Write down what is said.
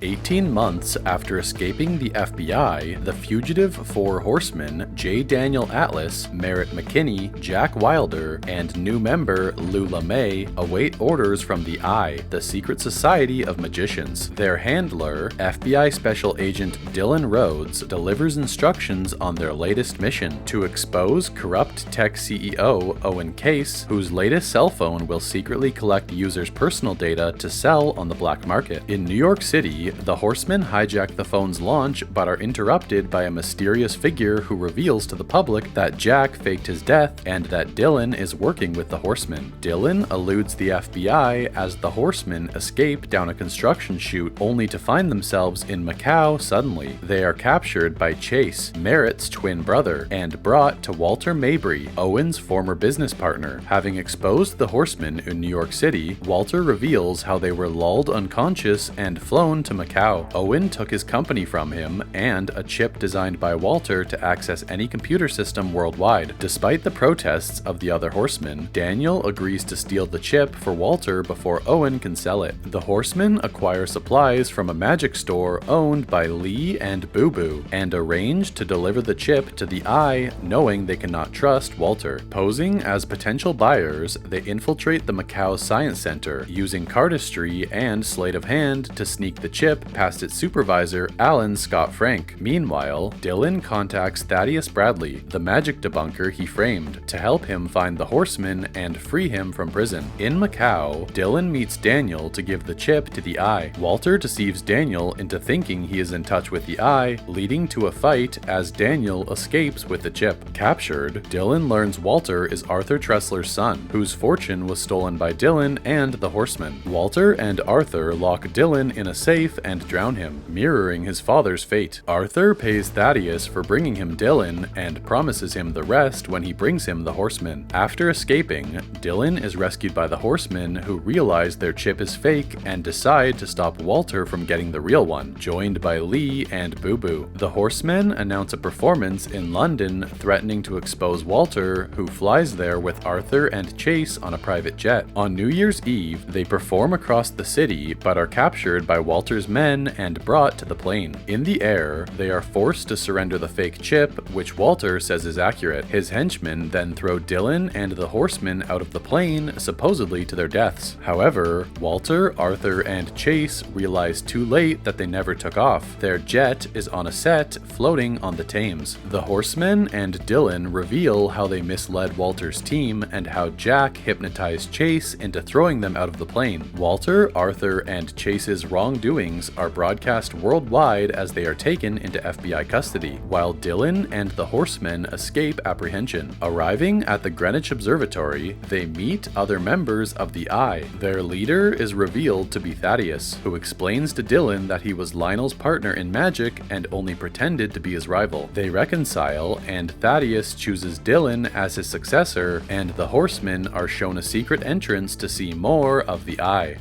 18 months after escaping the FBI, the fugitive four horsemen J. Daniel Atlas, Merritt McKinney, Jack Wilder, and new member Lou LeMay await orders from the Eye, the secret society of magicians. Their handler, FBI Special Agent Dylan Rhodes, delivers instructions on their latest mission to expose corrupt tech CEO Owen Case, whose latest cell phone will secretly collect users' personal data to sell on the black market. In New York City, the Horsemen hijack the phone's launch but are interrupted by a mysterious figure who reveals to the public that Jack faked his death and that Dylan is working with the Horsemen. Dylan eludes the FBI as the Horsemen escape down a construction chute only to find themselves in Macau suddenly. They are captured by Chase, Merritt's twin brother, and brought to Walter Mabry, Owen's former business partner. Having exposed the Horsemen in New York City, Walter reveals how they were lulled unconscious and flown to Macau. Owen took his company from him and a chip designed by Walter to access any computer system worldwide. Despite the protests of the other horsemen, Daniel agrees to steal the chip for Walter before Owen can sell it. The horsemen acquire supplies from a magic store owned by Lee and Boo Boo and arrange to deliver the chip to the Eye, knowing they cannot trust Walter. Posing as potential buyers, they infiltrate the Macau Science Center, using cardistry and sleight of hand to sneak the chip past its supervisor, Alan Scott Frank. Meanwhile, Dylan contacts Thaddeus Bradley, the magic debunker he framed, to help him find the Horsemen and free him from prison. In Macau, Dylan meets Daniel to give the chip to the Eye. Walter deceives Daniel into thinking he is in touch with the Eye, leading to a fight as Daniel escapes with the chip. Captured, Dylan learns Walter is Arthur Tressler's son, whose fortune was stolen by Dylan and the Horsemen. Walter and Arthur lock Dylan in a safe and drown him, mirroring his father's fate. Arthur pays Thaddeus for bringing him Dylan and promises him the rest when he brings him the Horsemen. After escaping, Dylan is rescued by the Horsemen, who realize their chip is fake and decide to stop Walter from getting the real one, joined by Lee and Boo Boo. The Horsemen announce a performance in London threatening to expose Walter, who flies there with Arthur and Chase on a private jet. On New Year's Eve, they perform across the city but are captured by Walter's men and brought to the plane. In the air, they are forced to surrender the fake chip, which Walter says is accurate. His henchmen then throw Dylan and the Horsemen out of the plane, supposedly to their deaths. However, Walter, Arthur, and Chase realize too late that they never took off. Their jet is on a set floating on the Thames. The Horsemen and Dylan reveal how they misled Walter's team and how Jack hypnotized Chase into throwing them out of the plane. Walter, Arthur, and Chase's wrongdoings are broadcast worldwide as they are taken into FBI custody, while Dylan and the Horsemen escape apprehension. Arriving at the Greenwich Observatory, they meet other members of the Eye. Their leader is revealed to be Thaddeus, who explains to Dylan that he was Lionel's partner in magic and only pretended to be his rival. They reconcile, and Thaddeus chooses Dylan as his successor, and the Horsemen are shown a secret entrance to see more of the Eye.